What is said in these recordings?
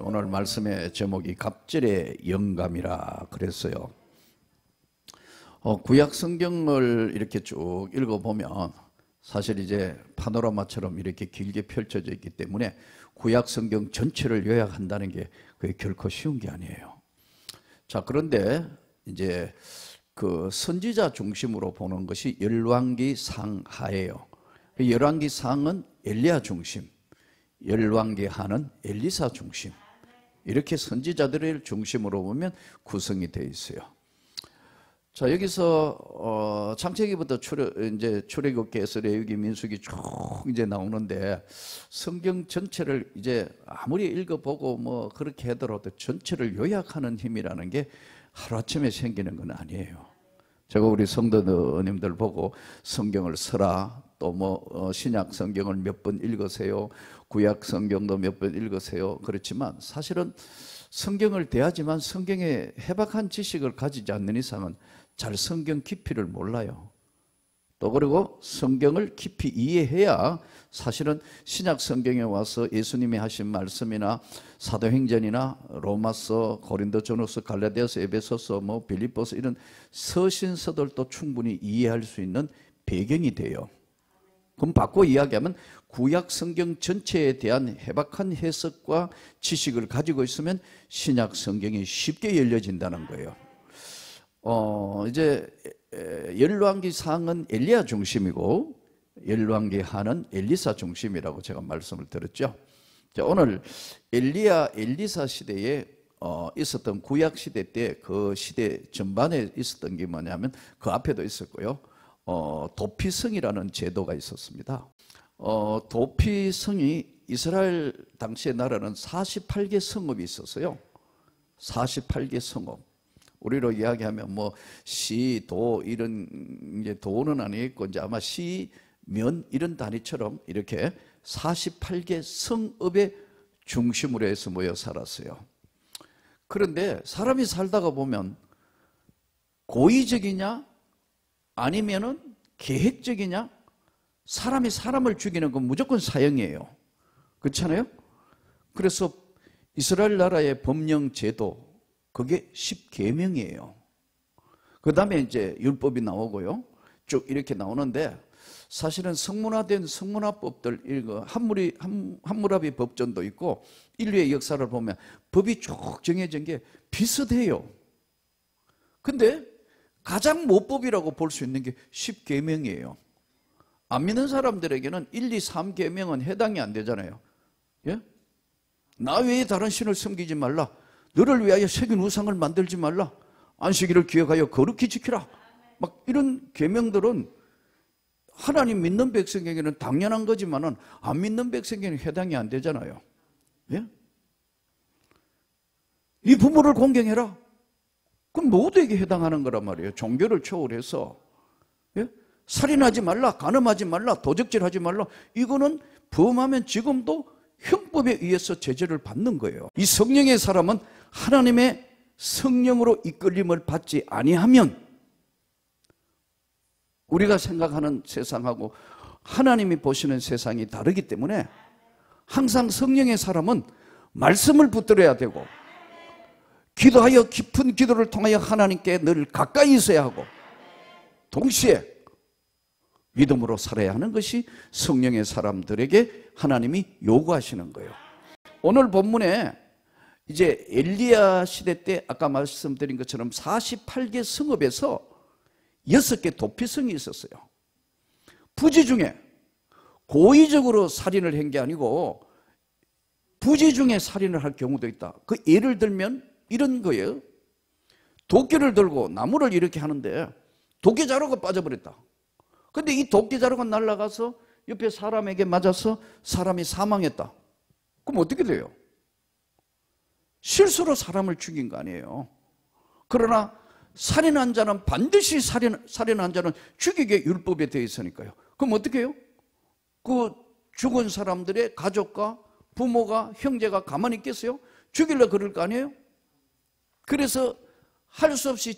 오늘 말씀의 제목이 갑절의 영감이라 그랬어요. 구약 성경을 이렇게 쭉 읽어보면 사실 이제 파노라마처럼 이렇게 길게 펼쳐져 있기 때문에 구약 성경 전체를 요약한다는 게 그게 결코 쉬운 게 아니에요. 자, 그런데 이제 그 선지자 중심으로 보는 것이 열왕기 상하예요. 열왕기 상은 엘리야 중심, 열왕기 하는 엘리사 중심, 이렇게 선지자들을 중심으로 보면 구성이 되어 있어요. 자, 여기서 창세기부터 출애굽기에서 레위기, 민수기 쭉 이제 나오는데 성경 전체를 이제 아무리 읽어보고 뭐 그렇게 하더라도 전체를 요약하는 힘이라는 게 하루아침에 생기는 건 아니에요. 제가 우리 성도님들 보고 성경을 서라, 또 뭐 신약 성경을 몇 번 읽으세요, 구약 성경도 몇 번 읽으세요. 그렇지만 사실은 성경을 대하지만 성경에 해박한 지식을 가지지 않는 이상은 잘 성경 깊이를 몰라요. 또 그리고 성경을 깊이 이해해야 사실은 신약 성경에 와서 예수님이 하신 말씀이나 사도행전이나 로마서, 고린도전후서, 갈라디아서, 에베소서, 뭐 빌립보서 이런 서신서들도 충분히 이해할 수 있는 배경이 돼요. 그럼 바꿔 이야기하면 구약 성경 전체에 대한 해박한 해석과 지식을 가지고 있으면 신약 성경이 쉽게 열려진다는 거예요. 이제 열왕기 상은 엘리야 중심이고 열왕기 하는 엘리사 중심이라고 제가 말씀을 드렸죠. 자, 오늘 엘리야, 엘리사 시대에 있었던 구약 시대 때 그 시대 전반에 있었던 게 뭐냐면 그 앞에도 있었고요. 도피성이라는 제도가 있었습니다. 도피성이 이스라엘 당시의 나라는 48개 성읍이 있었어요. 48개 성읍. 우리로 이야기하면 뭐 시, 도 이런 이제 도는 아니겠고 이제 아마 시, 면 이런 단위처럼 이렇게 48개 성읍의 중심으로 해서 모여 살았어요. 그런데 사람이 살다가 보면 고의적이냐 아니면은 계획적이냐, 사람이 사람을 죽이는 건 무조건 사형이에요. 그렇잖아요? 그래서 이스라엘 나라의 법령 제도 그게 10계명이에요. 그 다음에 이제 율법이 나오고요. 쭉 이렇게 나오는데 사실은 성문화된 성문화법들, 함무라비 법전도 있고 인류의 역사를 보면 법이 쭉 정해진 게 비슷해요. 근데 가장 모법이라고 볼 수 있는 게 10계명이에요. 안 믿는 사람들에게는 1, 2, 3계명은 해당이 안 되잖아요. 예? 나 외에 다른 신을 섬기지 말라. 너를 위하여 새긴 우상을 만들지 말라. 안식일을 기억하여 거룩히 지키라. 막 이런 계명들은 하나님 믿는 백성에게는 당연한 거지만은 안 믿는 백성에게는 해당이 안 되잖아요. 예? 네 부모를 공경해라. 그럼 모두에게 해당하는 거란 말이에요. 종교를 초월해서. 예? 살인하지 말라, 간음하지 말라, 도적질하지 말라. 이거는 범하면 지금도 형법에 의해서 제재를 받는 거예요. 이 성령의 사람은 하나님의 성령으로 이끌림을 받지 아니하면 우리가 생각하는 세상하고 하나님이 보시는 세상이 다르기 때문에 항상 성령의 사람은 말씀을 붙들어야 되고 기도하여 깊은 기도를 통하여 하나님께 늘 가까이 있어야 하고 동시에 믿음으로 살아야 하는 것이 성령의 사람들에게 하나님이 요구하시는 거예요. 오늘 본문에 이제 엘리야 시대 때 아까 말씀드린 것처럼 48개 성읍에서 6개 도피성이 있었어요. 부지 중에 고의적으로 살인을 한 게 아니고 부지 중에 살인을 할 경우도 있다. 그 예를 들면 이런 거예요. 도끼를 들고 나무를 이렇게 하는데 도끼 자루가 빠져버렸다. 근데 이 도끼 자루가 날아가서 옆에 사람에게 맞아서 사람이 사망했다. 그럼 어떻게 돼요? 실수로 사람을 죽인 거 아니에요. 그러나 살인한 자는 반드시 살인한 자는 죽이게 율법에 되어 있으니까요. 그럼 어떻게 해요? 그 죽은 사람들의 가족과 부모가, 형제가 가만히 있겠어요? 죽이려 그럴 거 아니에요? 그래서 할 수 없이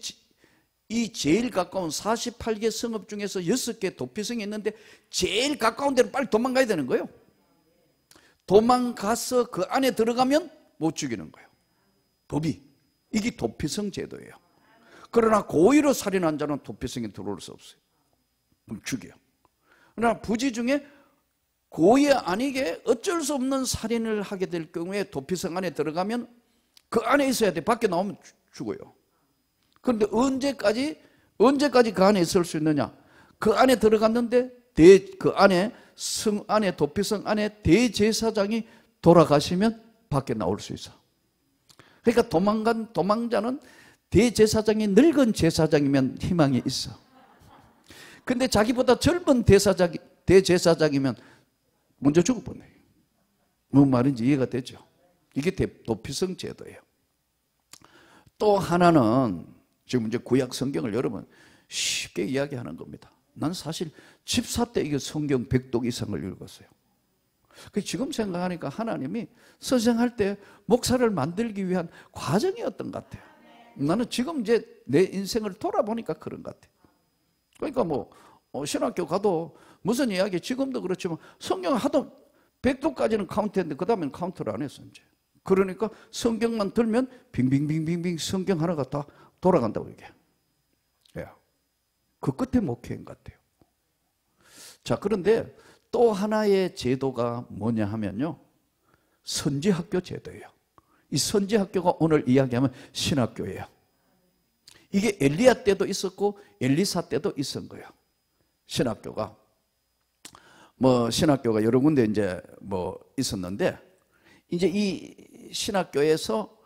이 제일 가까운 48개 성읍 중에서 6개 도피성이 있는데 제일 가까운 데로 빨리 도망가야 되는 거예요. 도망가서 그 안에 들어가면 못 죽이는 거예요. 법이. 이게 도피성 제도예요. 그러나 고의로 살인한 자는 도피성에 들어올 수 없어요. 그럼 죽여요. 그러나 부지 중에 고의 아니게 어쩔 수 없는 살인을 하게 될 경우에 도피성 안에 들어가면 그 안에 있어야 돼. 밖에 나오면 죽어요. 그런데 언제까지 그 안에 있을 수 있느냐? 그 안에 들어갔는데 그 안에 성 안에 도피성 안에 대제사장이 돌아가시면 밖에 나올 수 있어. 그러니까 도망자는 대제사장이 늙은 제사장이면 희망이 있어. 근데 자기보다 젊은 대제사장이면 먼저 죽어버려요. 뭔 말인지 이해가 되죠? 이게 도피성 제도예요. 또 하나는 지금 이제 구약 성경을 여러분 쉽게 이야기하는 겁니다. 난 사실 집사 때 이게 성경 100독 이상을 읽었어요. 지금 생각하니까 하나님이 선생할 때 목사를 만들기 위한 과정이었던 것 같아요. 나는 지금 이제 내 인생을 돌아보니까 그런 것 같아요. 그러니까 뭐 신학교 가도 무슨 이야기 지금도 그렇지만 성경 하도 100독까지는 카운트했는데 그 다음에는 카운트를 안 했어 이제. 그러니까 성경만 들면 빙빙빙빙빙 성경 하나가 다 돌아간다고 얘기해. 그 끝에 목회인 것 같아요. 자, 그런데 또 하나의 제도가 뭐냐 하면요, 선지학교 제도예요. 이 선지학교가 오늘 이야기하면 신학교예요. 이게 엘리야 때도 있었고 엘리사 때도 있었던 거예요. 신학교가 신학교가 여러 군데 이제 있었는데, 이제 이 신학교에서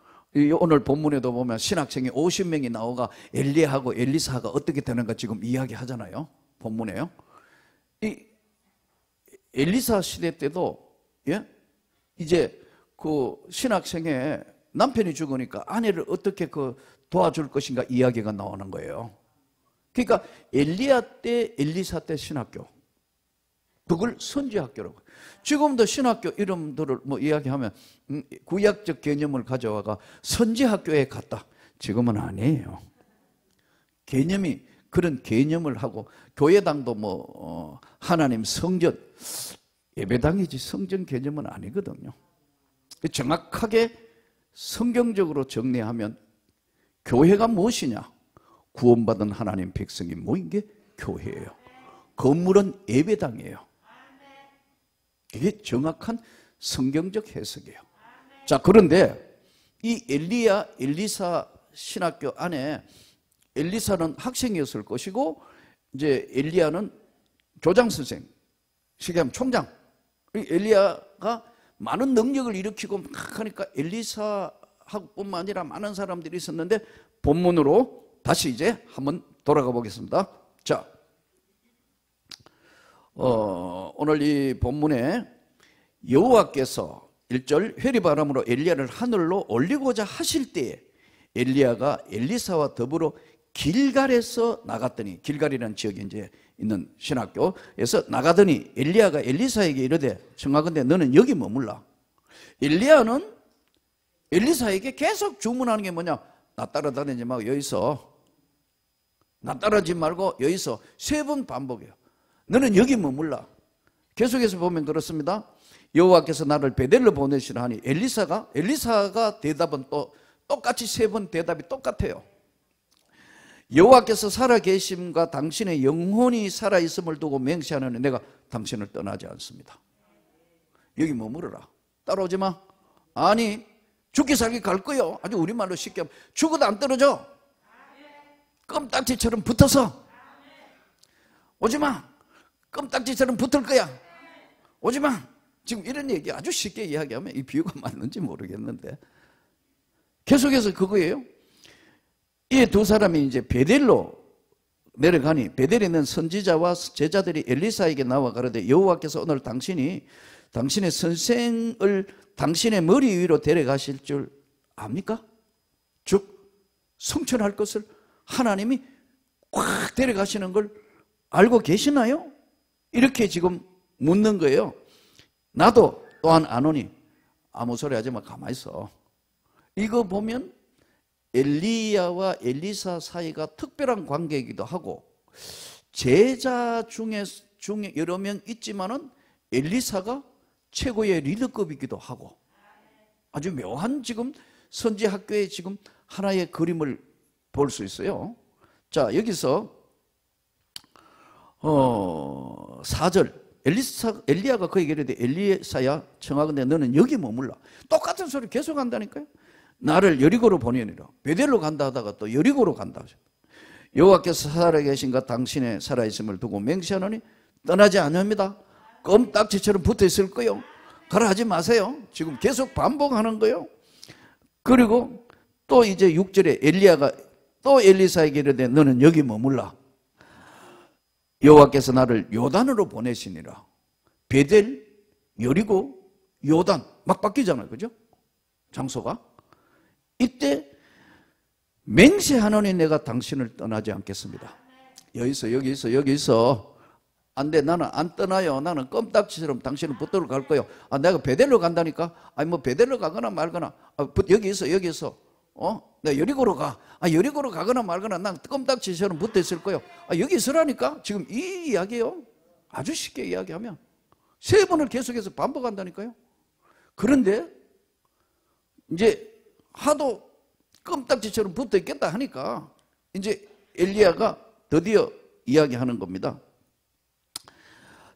오늘 본문에도 보면 신학생이 50명이 나오가 엘리야하고 엘리사가 어떻게 되는가 지금 이야기하잖아요. 본문에요. 이 엘리사 시대 때도 이제 그 신학생의 남편이 죽으니까 아내를 어떻게 도와줄 것인가 이야기가 나오는 거예요. 그러니까 엘리야 때 엘리사 때 신학교, 그걸 선지학교라고. 지금도 신학교 이름들을 이야기하면 구약적 개념을 가져와가 선지학교에 갔다. 지금은 아니에요. 개념이 그런 개념을 하고, 교회당도 하나님 성전, 예배당이지 성전 개념은 아니거든요. 정확하게 성경적으로 정리하면 교회가 무엇이냐? 구원받은 하나님 백성이 모인 게 교회예요. 건물은 예배당이에요. 이게 정확한 성경적 해석이에요. 자, 그런데 이 엘리사 신학교 안에 엘리사는 학생이었을 것이고, 이제 엘리야는 교장 선생, 쉽게 하면 총장. 엘리야가 많은 능력을 일으키고 막 하니까 엘리사뿐만 아니라 많은 사람들이 있었는데, 본문으로 다시 이제 한번 돌아가 보겠습니다. 자, 오늘 이 본문에 여호와께서 1절 회리바람으로 엘리야를 하늘로 올리고자 하실 때에 엘리야가 엘리사와 더불어 길갈에서 나갔더니, 길갈이라는 지역에 이제 있는 신학교에서 나가더니 엘리야가 엘리사에게 이르되 청하건대 너는 여기 머물라. 엘리야는 엘리사에게 계속 주문하는 게 뭐냐? 나 따라다니지 말고 여기서, 나 따라하지 말고 여기서 3번 반복해요. 너는 여기 머물라. 계속해서 보면 그렇습니다. 여호와께서 나를 베델로 보내시라 하니 엘리사가 대답은 또 똑같이 3번 대답이 똑같아요. 여호와께서 살아계심과 당신의 영혼이 살아있음을 두고 맹세하노니 내가 당신을 떠나지 않습니다. 여기 머무르라. 따라오지 마. 아니, 죽기 살기 갈 거요. 아주 우리말로 쉽게 하면 죽어도 안 떨어져. 껌딱지처럼 붙어서 오지 마. 껌딱지처럼 붙을 거야. 오지 마. 지금 이런 얘기 아주 쉽게 이야기하면 이 비유가 맞는지 모르겠는데 계속해서 그거예요. 이 두 사람이 이제 베델로 내려가니 베델에 있는 선지자와 제자들이 엘리사에게 나와 가로되 여호와께서 오늘 당신의 선생을 당신의 머리 위로 데려가실 줄 압니까? 즉 성천할 것을 하나님이 꽉 데려가시는 걸 알고 계시나요? 이렇게 지금 묻는 거예요. 나도 또한 아노니. 아무 소리 하지 마, 가만히 있어. 이거 보면 엘리야와 엘리사 사이가 특별한 관계이기도 하고, 제자 중에 여러 명 있지만은 엘리사가 최고의 리더급이기도 하고, 아주 묘한 지금 선지 학교의 지금 하나의 그림을 볼 수 있어요. 자, 여기서 4절 엘리야가 그에게 이르되 엘리사야 청하건대 너는 여기 머물라. 똑같은 소리 계속 한다니까요. 나를 여리고로 보내니라. 베델로 간다 하다가 또 여리고로 간다 하셨다. 여호와께서 살아계신가 당신의 살아있음을 두고 맹세하노니 떠나지 않습니다. 껌딱지처럼 붙어있을 거요. 가라 하지 마세요. 지금 계속 반복하는 거예요. 그리고 또 이제 6절에 엘리야가 또 엘리사에게 이르되 너는 여기 머물라. 여호와께서 나를 요단으로 보내시니라. 베델, 여리고, 요단 막 바뀌잖아요. 그죠? 장소가. 이때 맹세하노니 내가 당신을 떠나지 않겠습니다. 여기 있어. 안 돼. 나는 안 떠나요. 나는 껌딱지처럼 당신은 붙들어 갈 거예요. 내가 베델로 간다니까. 뭐 베델로 가거나 말거나. 여기 있어. 내가 여리고로 가. 여리고로 가거나 말거나 난 껌딱지처럼 붙어 있을 거예요. 여기 있으라니까. 지금 이 이야기예요. 아주 쉽게 이야기하면 3번을 계속해서 반복한다니까요. 그런데 이제 하도 껌딱지처럼 붙어 있겠다 하니까 이제 엘리야가 드디어 이야기하는 겁니다.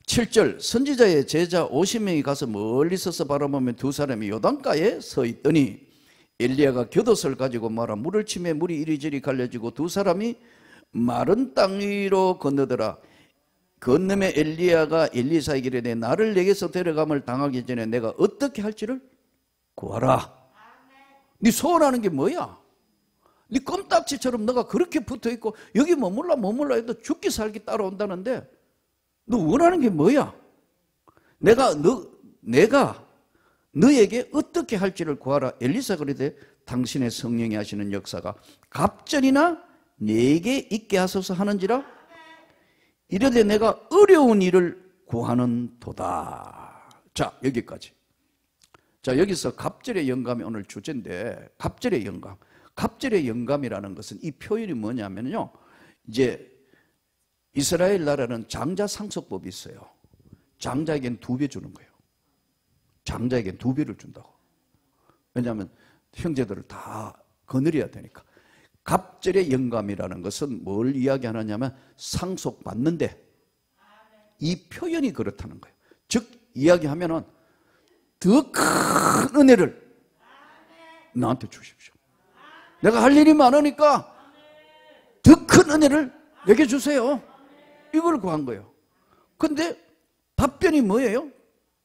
7절 선지자의 제자 50명이 가서 멀리 서서 바라보면 두 사람이 요단가에 서 있더니 엘리야가 곁옷을 가지고 말아 물을 치매 물이 이리저리 갈려지고 두 사람이 마른 땅 위로 건너더라. 건너매 엘리야가 엘리사에게 이르되 나를 내게서 데려감을 당하기 전에 내가 어떻게 할지를 구하라. 네 소원하는 게 뭐야? 네 껌딱지처럼 너가 그렇게 붙어있고 여기 머물라 해도 죽기 살기 따라온다는데 너 원하는 게 뭐야? 내가 너에게 어떻게 할지를 구하라. 엘리사가 그러되 당신의 성령이 하시는 역사가 갑절이나 내게 있게 하소서 하는지라. 이르되 내가 어려운 일을 구하는 도다. 자, 여기까지. 자, 여기서 갑절의 영감이 오늘 주제인데, 갑절의 영감. 갑절의 영감이라는 것은 이 표현이 뭐냐면요, 이제 이스라엘 나라는 장자 상속법이 있어요. 장자에겐 2배 주는 거예요. 장자에겐 2배를 준다고. 왜냐하면 형제들을 다 거느려야 되니까. 갑절의 영감이라는 것은 뭘 이야기하느냐면 상속받는데, 이 표현이 그렇다는 거예요. 즉 이야기하면은 더 큰 은혜를 나한테 주십시오. 내가 할 일이 많으니까 더 큰 은혜를 내게 주세요. 이걸 구한 거예요. 근데 답변이 뭐예요?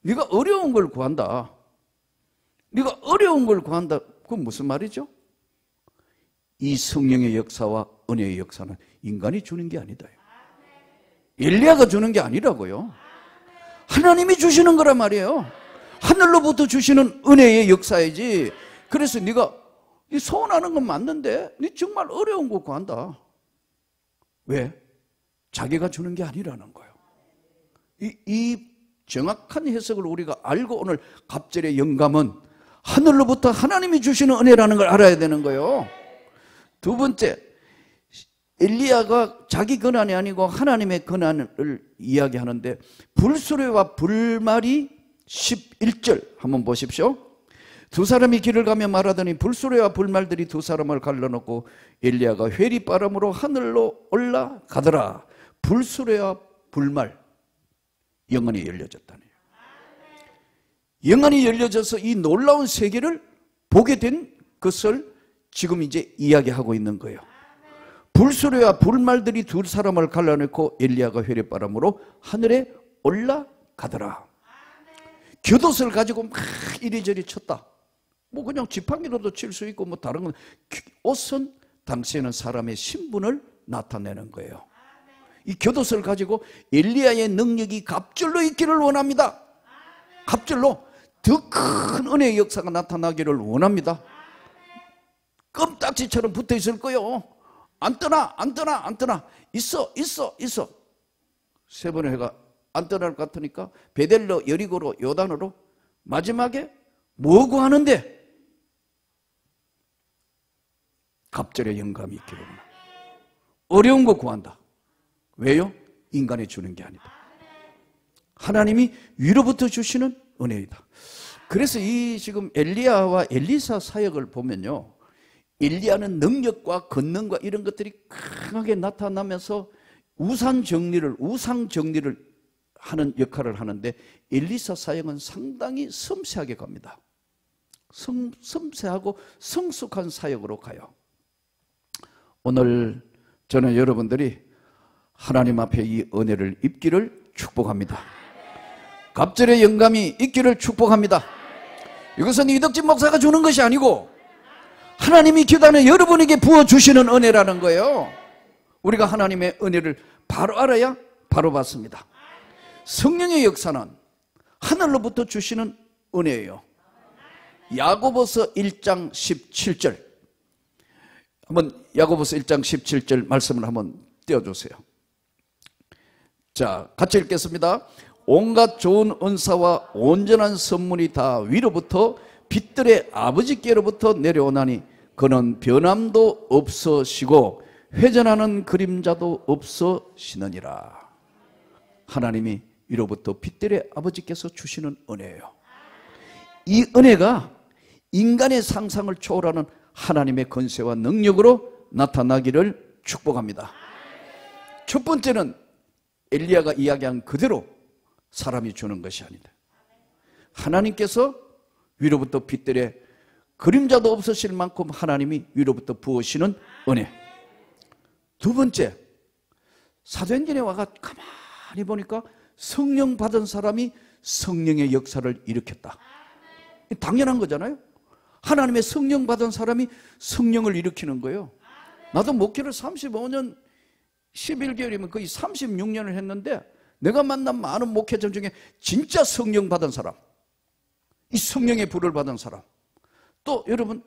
네가 어려운 걸 구한다. 네가 어려운 걸 구한다. 그건 무슨 말이죠? 이 성령의 역사와 은혜의 역사는 인간이 주는 게 아니다. 엘리야가 주는 게 아니라고요. 하나님이 주시는 거란 말이에요. 하늘로부터 주시는 은혜의 역사이지. 그래서 네가 소원하는 건 맞는데 네 정말 어려운 거 구한다. 왜? 자기가 주는 게 아니라는 거예요. 이 정확한 해석을 우리가 알고 오늘 갑절의 영감은 하늘로부터 하나님이 주시는 은혜라는 걸 알아야 되는 거예요. 두 번째, 엘리야가 자기 권한이 아니고 하나님의 권한을 이야기하는데 불수레와 불말이 11절 한번 보십시오. 두 사람이 길을 가며 말하더니 불수레와 불말들이 두 사람을 갈라놓고 엘리야가 회리바람으로 하늘로 올라가더라. 불수레와 불말, 영안이 열려졌다네요. 영안이 열려져서 이 놀라운 세계를 보게 된 것을 지금 이제 이야기하고 있는 거예요. 불수레와 불말들이 두 사람을 갈라놓고 엘리야가 회리바람으로 하늘에 올라가더라. 곁옷을 가지고 막 이리저리 쳤다. 뭐 그냥 지팡이로도 칠 수 있고 뭐 다른 건, 옷은 당시에는 사람의 신분을 나타내는 거예요. 이 곁옷을 가지고 엘리야의 능력이 갑절로 있기를 원합니다. 갑절로 더 큰 은혜의 역사가 나타나기를 원합니다. 껌딱지처럼 붙어 있을 거요. 안 떠나. 있어. 3번의 해가 안 떠날 것 같으니까 베델로, 여리고로, 요단으로 마지막에 뭐 구하는데? 갑절의 영감이 있기를 원한다. 어려운 거 구한다. 왜요? 인간이 주는 게 아니다. 하나님이 위로부터 주시는 은혜이다. 그래서 이 지금 엘리야와 엘리사 사역을 보면요, 엘리야는 능력과 권능과 이런 것들이 강하게 나타나면서 우상 정리를 하는 역할을 하는데, 엘리사 사역은 상당히 섬세하게 갑니다. 섬세하고 성숙한 사역으로 가요. 오늘 저는 여러분들이 하나님 앞에 이 은혜를 입기를 축복합니다. 갑절의 영감이 있기를 축복합니다. 이것은 이덕진 목사가 주는 것이 아니고 하나님이 교단에 여러분에게 부어주시는 은혜라는 거예요. 우리가 하나님의 은혜를 바로 알아야 바로 받습니다. 성령의 역사는 하늘로부터 주시는 은혜예요. 야고보서 1장 17절, 한번 야고보서 1장 17절 말씀을 한번 띄워주세요. 자, 같이 읽겠습니다. 온갖 좋은 은사와 온전한 선물이 다 위로부터 빛들의 아버지께로부터 내려오나니 그는 변함도 없으시고 회전하는 그림자도 없으시느니라. 하나님이 위로부터 빛들의 아버지께서 주시는 은혜예요. 이 은혜가 인간의 상상을 초월하는 하나님의 권세와 능력으로 나타나기를 축복합니다. 첫 번째는 엘리야가 이야기한 그대로 사람이 주는 것이 아니다. 하나님께서 위로부터 빛들의 그림자도 없으실 만큼 하나님이 위로부터 부으시는 은혜. 두 번째, 사도행전에 와가 가만히 보니까 성령 받은 사람이 성령의 역사를 일으켰다. 당연한 거잖아요. 하나님의 성령 받은 사람이 성령을 일으키는 거예요. 나도 목회를 35년 11개월이면 거의 36년을 했는데, 내가 만난 많은 목회자 중에 진짜 성령 받은 사람, 이 성령의 불을 받은 사람, 또 여러분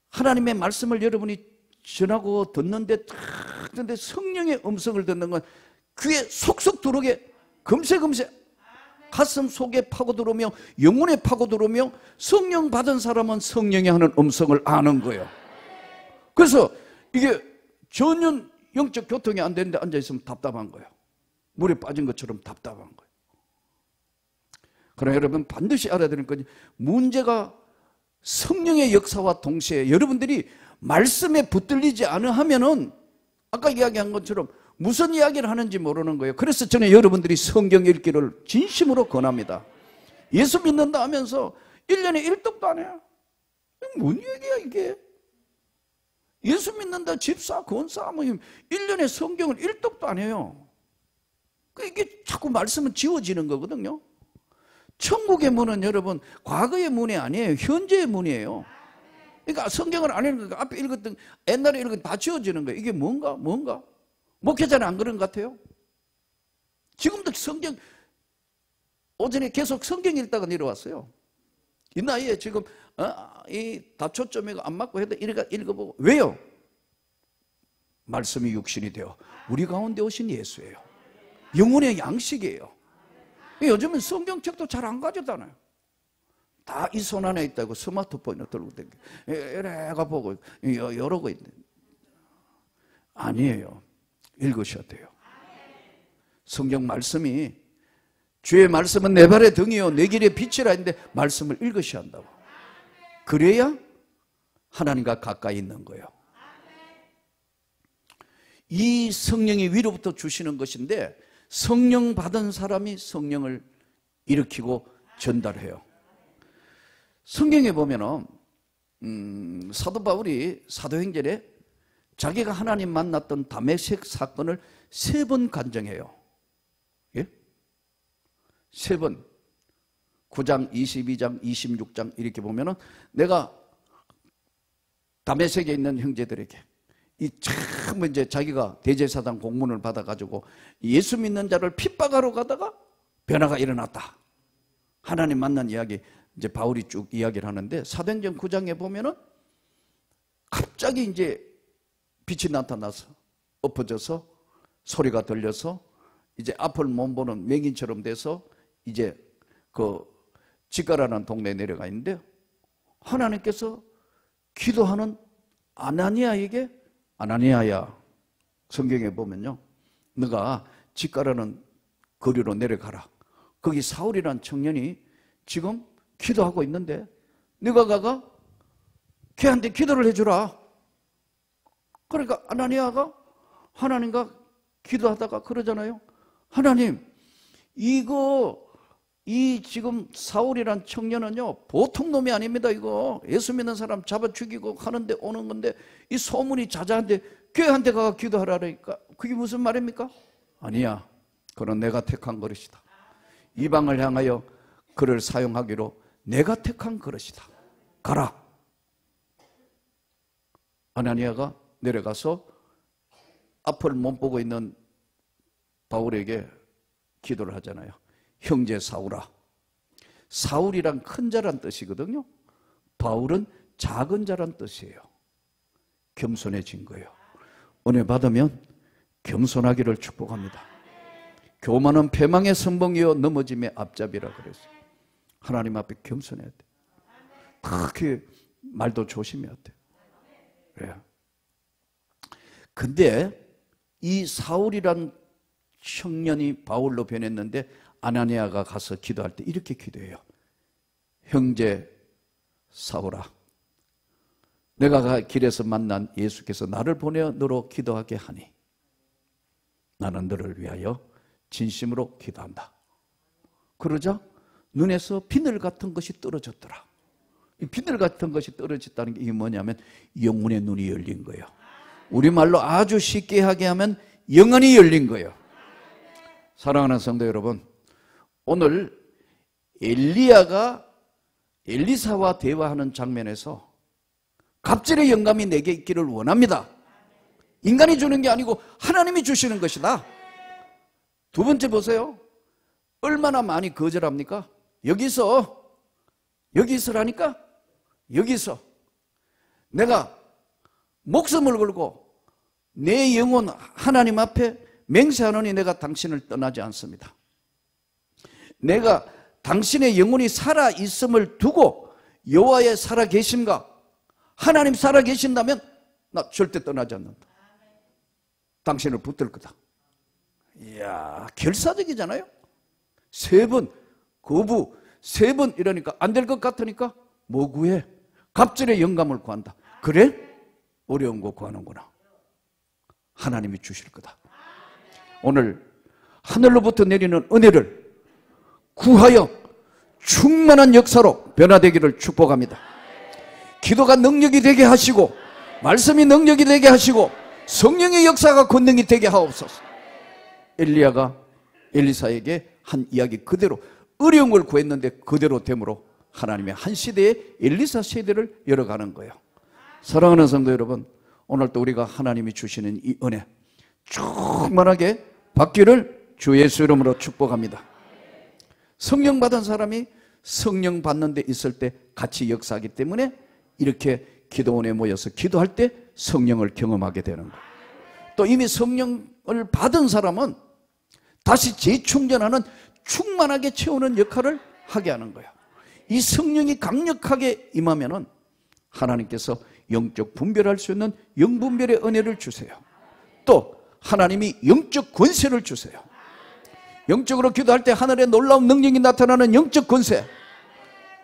하나님의 말씀을 여러분이 전하고 듣는데 성령의 음성을 듣는 건 귀에 속속 들어오게 금세금세 가슴 속에 파고들어오며 영혼에 파고들어오며, 성령 받은 사람은 성령이 하는 음성을 아는 거예요. 그래서 이게 전혀 영적 교통이 안 되는데 앉아있으면 답답한 거예요. 물에 빠진 것처럼 답답한 거예요. 그러나 여러분 반드시 알아야 되는 것이, 문제가 성령의 역사와 동시에 여러분들이 말씀에 붙들리지 않으면은 아까 이야기한 것처럼 무슨 이야기를 하는지 모르는 거예요. 그래서 저는 여러분들이 성경 읽기를 진심으로 권합니다. 예수 믿는다 하면서 1년에 1독도 안 해요. 뭔 얘기야 이게? 예수 믿는다, 집사, 권사, 뭐 1년에 성경을 1독도 안 해요. 이게 자꾸 말씀은 지워지는 거거든요. 천국의 문은 여러분 과거의 문이 아니에요. 현재의 문이에요. 그러니까 성경을 안 읽으니까 앞에 읽었던, 옛날에 읽은 다 지워지는 거예요. 이게 뭔가? 목회자는 안 그런 것 같아요? 지금도 성경, 오전에 계속 성경 읽다가 내려왔어요. 이 나이에 지금 이 다초점에 안 맞고 해도 읽어보고. 왜요? 말씀이 육신이 되어 우리 가운데 오신 예수예요. 영혼의 양식이에요. 요즘은 성경책도 잘 안 가져다녀요. 다 이 손 안에 있다고 스마트폰을 들고 다니고 이래가 보고 이러고 있는. 아니에요. 읽으셔야 돼요. 성경 말씀이, 주의 말씀은 내 발의 등이요 내 길의 빛이라 했는데 말씀을 읽으셔야 한다고. 그래야 하나님과 가까이 있는 거예요. 이 성령이 위로부터 주시는 것인데, 성령 받은 사람이 성령을 일으키고 전달해요. 성경에 보면은 사도 바울이 사도행전에 자기가 하나님 만났던 다메섹 사건을 3번 간증해요. 예? 3번. 9장, 22장, 26장 이렇게 보면은, 내가 다메섹에 있는 형제들에게 이 참 이제 자기가 대제사장 공문을 받아가지고 예수 믿는 자를 핍박하러 가다가 변화가 일어났다. 하나님 만난 이야기 이제 바울이 쭉 이야기를 하는데, 사도행전 9장에 보면은 갑자기 이제 빛이 나타나서 엎어져서 소리가 들려서 이제 앞을 못 보는 맹인처럼 돼서 이제 그 지가라는 동네에 내려가 있는데, 하나님께서 기도하는 아나니아에게, 아나니아야, 성경에 보면요, 너가 지가라는 거리로 내려가라. 거기 사울이라는 청년이 지금 기도하고 있는데 네가 가가 걔한테 기도를 해주라. 그러니까 아나니아가 하나님과 기도하다가 그러잖아요. 하나님, 이 지금 사울이란 청년은요 보통 놈이 아닙니다. 이거 예수 믿는 사람 잡아 죽이고 하는데 오는 건데 이 소문이 자자한데 걔한테 가서 기도하라니까 그게 무슨 말입니까? 아니야, 그건 내가 택한 그릇이다. 이방을 향하여 그를 사용하기로 내가 택한 그릇이다. 가라. 아나니아가 내려가서 앞을 못 보고 있는 바울에게 기도를 하잖아요. 형제 사울아. 사울이란 큰 자란 뜻이거든요. 바울은 작은 자란 뜻이에요. 겸손해진 거예요. 은혜 받으면 겸손하기를 축복합니다. 교만은 패망의 선봉이요 넘어짐의 앞잡이라 그랬어요. 하나님 앞에 겸손해야 돼. 그렇게 말도 조심해야 돼. 그래요. 근데 이 사울이란 청년이 바울로 변했는데 아나니아가 가서 기도할 때 이렇게 기도해요. 형제 사울아, 내가 길에서 만난 예수께서 나를 보내어 너로 기도하게 하니 나는 너를 위하여 진심으로 기도한다. 그러자 눈에서 비늘 같은 것이 떨어졌더라. 이 비늘 같은 것이 떨어졌다는 게 이게 뭐냐면 영혼의 눈이 열린 거예요. 우리말로 아주 쉽게 하게 하면 영혼이 열린 거예요. 사랑하는 성도 여러분, 오늘 엘리야가 엘리사와 대화하는 장면에서 갑질의 영감이 내게 있기를 원합니다. 인간이 주는 게 아니고 하나님이 주시는 것이다. 두 번째 보세요. 얼마나 많이 거절합니까? 여기서라니까? 여기서 내가 목숨을 걸고 내 영혼 하나님 앞에 맹세하노니 내가 당신을 떠나지 않습니다. 내가 당신의 영혼이 살아있음을 두고 여호와의 살아계심과 하나님 살아계신다면 나 절대 떠나지 않는다. 당신을 붙들 거다. 이야, 결사적이잖아요. 3번 거부, 3번 이러니까 안 될 것 같으니까 뭐 구해? 갑질의 영감을 구한다. 그래? 어려운 거 구하는구나. 하나님이 주실 거다. 오늘 하늘로부터 내리는 은혜를 구하여 충만한 역사로 변화되기를 축복합니다. 기도가 능력이 되게 하시고 말씀이 능력이 되게 하시고 성령의 역사가 권능이 되게 하옵소서. 엘리야가 엘리사에게 한 이야기 그대로 어려운 걸 구했는데 그대로 됨으로 하나님의 한 시대에 엘리사 세대를 열어가는 거예요. 사랑하는 성도 여러분, 오늘도 우리가 하나님이 주시는 이 은혜 충만하게 받기를 주 예수 이름으로 축복합니다. 성령 받은 사람이 성령 받는 데 있을 때 같이 역사하기 때문에 이렇게 기도원에 모여서 기도할 때 성령을 경험하게 되는 거예요. 또 이미 성령을 받은 사람은 다시 재충전하는 충만하게 채우는 역할을 하게 하는 거예요. 이 성령이 강력하게 임하면은 하나님께서 영적 분별할 수 있는 영분별의 은혜를 주세요. 또 하나님이 영적 권세를 주세요. 영적으로 기도할 때 하늘의 놀라운 능력이 나타나는 영적 권세,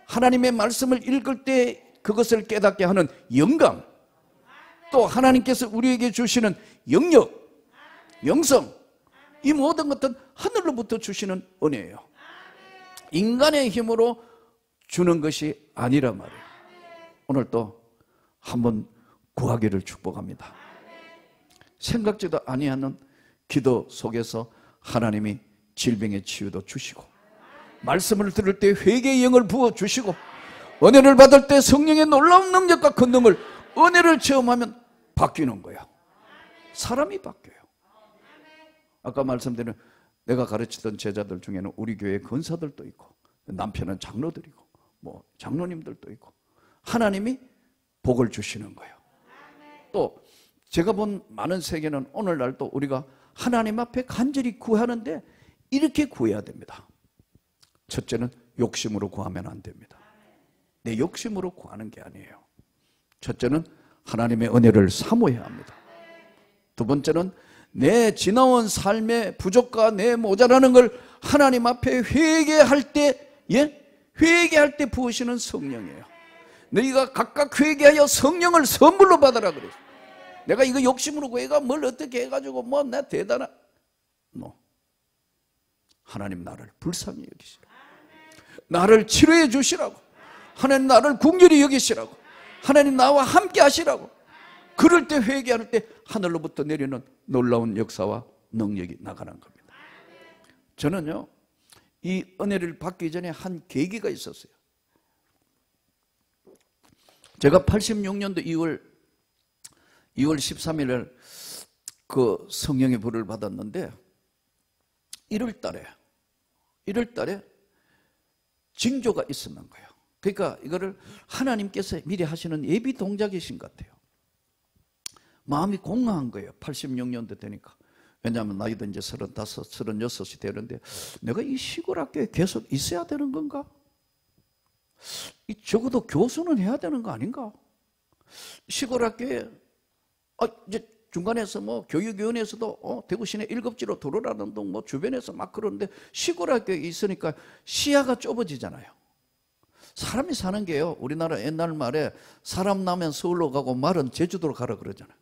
하나님의 말씀을 읽을 때 그것을 깨닫게 하는 영감, 또 하나님께서 우리에게 주시는 영역, 영성, 이 모든 것은 하늘로부터 주시는 은혜예요. 인간의 힘으로 주는 것이 아니란 말이에요. 오늘 또 한번 구하기를 축복합니다. 생각지도 아니하는 기도 속에서 하나님이 질병의 치유도 주시고 말씀을 들을 때 회개의 영을 부어주시고 은혜를 받을 때 성령의 놀라운 능력과 권능을 은혜를 체험하면 바뀌는 거예요. 사람이 바뀌어요. 아까 말씀드린 내가 가르치던 제자들 중에는 우리 교회 권사들도 있고 남편은 장로들이고 뭐 장로님들도 있고 하나님이 복을 주시는 거예요. 또 제가 본 많은 세계는 오늘날도 우리가 하나님 앞에 간절히 구하는데 이렇게 구해야 됩니다. 첫째는 욕심으로 구하면 안 됩니다. 내 욕심으로 구하는 게 아니에요. 첫째는 하나님의 은혜를 사모해야 합니다. 두 번째는 내 지나온 삶의 부족과 내 모자라는 걸 하나님 앞에 회개할 때 회개할 때 부으시는 성령이에요. 너희가 각각 회개하여 성령을 선물로 받아라 그랬어. 내가 이거 욕심으로 구해가 뭘 어떻게 해가지고 뭐 나 대단한 하나님 나를 불쌍히 여기시라고, 나를 치료해 주시라고, 하나님 나를 긍휼히 여기시라고, 하나님 나와 함께 하시라고. 그럴 때 회개할 때 하늘로부터 내리는 놀라운 역사와 능력이 나가는 겁니다. 저는요 이 은혜를 받기 전에 한 계기가 있었어요. 제가 86년도 2월 13일에 그 성령의 불을 받았는데 1월 달에 징조가 있었는 거예요. 그러니까 이거를 하나님께서 미리 하시는 예비 동작이신 것 같아요. 마음이 공허한 거예요. 86년도 되니까. 왜냐하면 나이도 이제 35, 36이 되는데 내가 이 시골 학교에 계속 있어야 되는 건가? 적어도 교수는 해야 되는 거 아닌가? 시골 학교에 이제 중간에서 뭐 교육위원회에서도 대구 시내 1급지로 들어오라는 등 뭐 주변에서 막 그러는데 시골 학교에 있으니까 시야가 좁아지잖아요. 사람이 사는 게요, 우리나라 옛날 말에 사람 나면 서울로 가고 말은 제주도로 가라 그러잖아요.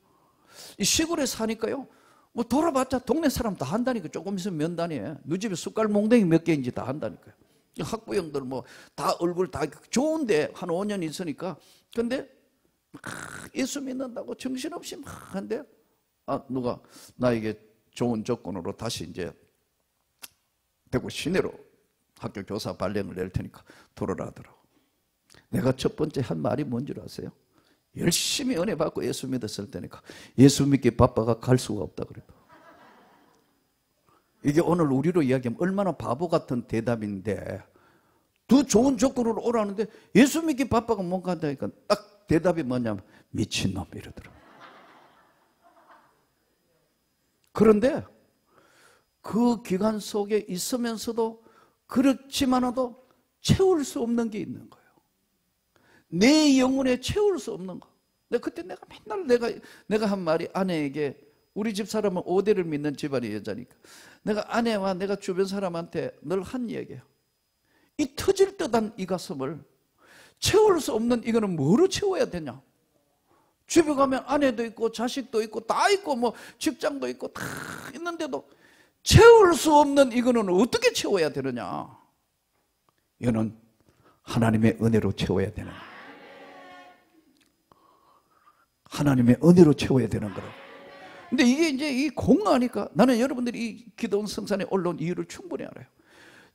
이 시골에 사니까요 뭐 돌아봤자 동네 사람 다 한다니까. 조금 있으면 면단이에요. 너희 집에 숟갈 몽댕이 몇 개인지 다 한다니까요. 학부형들 뭐 다 얼굴 다 좋은데 한 5년 있으니까. 근데 예수 믿는다고 정신없이 막 한데 누가 나에게 좋은 조건으로 다시 이제 대구 시내로 학교 교사 발령을 낼 테니까 돌아라 하더라고. 내가 첫 번째 한 말이 뭔 줄 아세요? 열심히 은혜 받고 예수 믿었을 때니까 예수 믿기 바빠가 갈 수가 없다 그래요. 이게 오늘 우리로 이야기하면 얼마나 바보 같은 대답인데, 더 좋은 조건으로 오라는데 예수 믿기 바빠가 못 간다니까 딱 대답이 뭐냐면 미친놈 이러더라고요. 그런데 그 기간 속에 있으면서도 그렇지만도 채울 수 없는 게 있는 거예요. 내 영혼에 채울 수 없는 거. 그때 내가 맨날 내가 한 말이 아내에게, 우리 집 사람은 5대를 믿는 집안의 여자니까 내가 아내와 내가 주변 사람한테 늘 한 얘기예요. 이 터질 듯한 이 가슴을 채울 수 없는 이거는 뭐로 채워야 되냐? 집에 가면 아내도 있고 자식도 있고 다 있고 뭐 직장도 있고 다 있는데도 채울 수 없는 이거는 어떻게 채워야 되느냐? 이거는 하나님의 은혜로 채워야 되는 거예요. 하나님의 은혜로 채워야 되는 거라고. 근데 이게 이제 이 공허하니까 나는 여러분들이 이 기도원 성산에 올라온 이유를 충분히 알아요.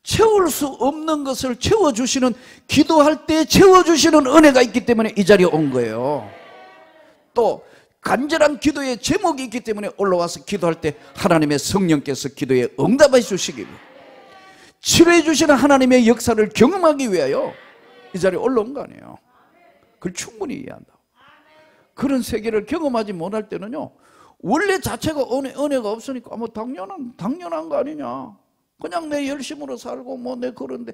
채울 수 없는 것을 채워주시는, 기도할 때 채워주시는 은혜가 있기 때문에 이 자리에 온 거예요. 또 간절한 기도의 제목이 있기 때문에 올라와서 기도할 때 하나님의 성령께서 기도에 응답해 주시기 위해, 치료해 주시는 하나님의 역사를 경험하기 위하여 이 자리에 올라온 거 아니에요. 그걸 충분히 이해한다. 그런 세계를 경험하지 못할 때는요, 원래 자체가 은혜가 없으니까 뭐 당연한 거 아니냐, 그냥 내 열심으로 살고 뭐 내 그런데,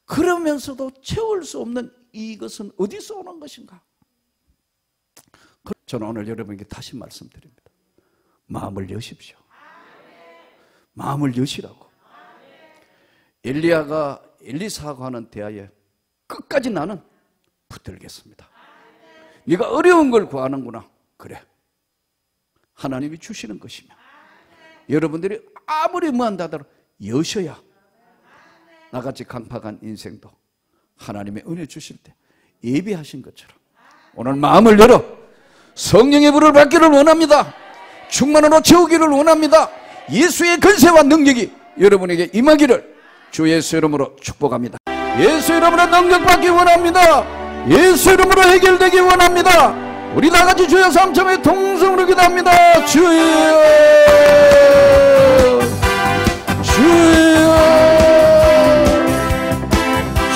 그러면서도 채울 수 없는 이것은 어디서 오는 것인가? 저는 오늘 여러분에게 다시 말씀드립니다. 마음을 여십시오. 마음을 여시라고. 엘리야가 엘리사하고 하는 대화에 끝까지 나는 붙들겠습니다. 네가 어려운 걸 구하는구나. 그래, 하나님이 주시는 것이며 여러분들이 아무리 뭐한다 하더라도 여셔야 나같이 강팍한 인생도 하나님의 은혜 주실 때 예비하신 것처럼 오늘 마음을 열어 성령의 불을 받기를 원합니다. 충만으로 채우기를 원합니다. 예수의 권세와 능력이 여러분에게 임하기를 주 예수 이름으로 축복합니다. 예수 이름으로 능력받기 원합니다. 예수 이름으로 해결되기 원합니다. 우리 다같이 주여 삼천의 통성으로 기도합니다. 주여, 주여,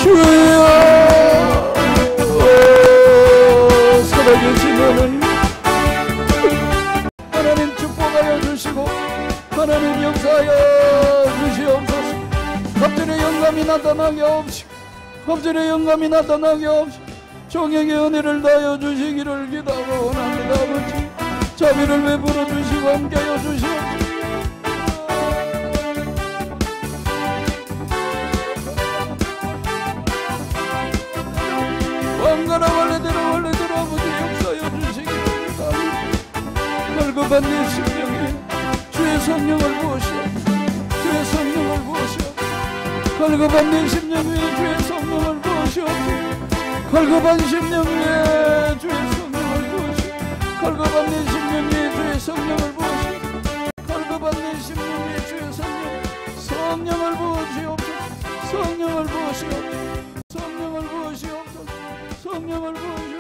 주여. 살아계신 하나님, 하나님 축복하여 주시고 하나님 역사하여 주시옵소서. 갑절의 영감이 나타나게 하옵시고 갑절의 영감이 나타나게 하옵시고 종에게 은혜를 다하여 주시기를 기도하고 원합니다. 아버지, 자비를 베풀어 주시고 함께하여 주시옵소서. 걸거받는 심령에 주의 성령을 부으시오. 주의 성령을 부으시오. 걸거받는 심령에 주의 성령을 부으시오. 걸거받는 심령에 주의 성령을 부으시오. 걸거받는 심령에 주의 성령을 부으시오. 걸거받는 심령에 주의 성령을 부으시옵소서. 성령을 부으시옵소서.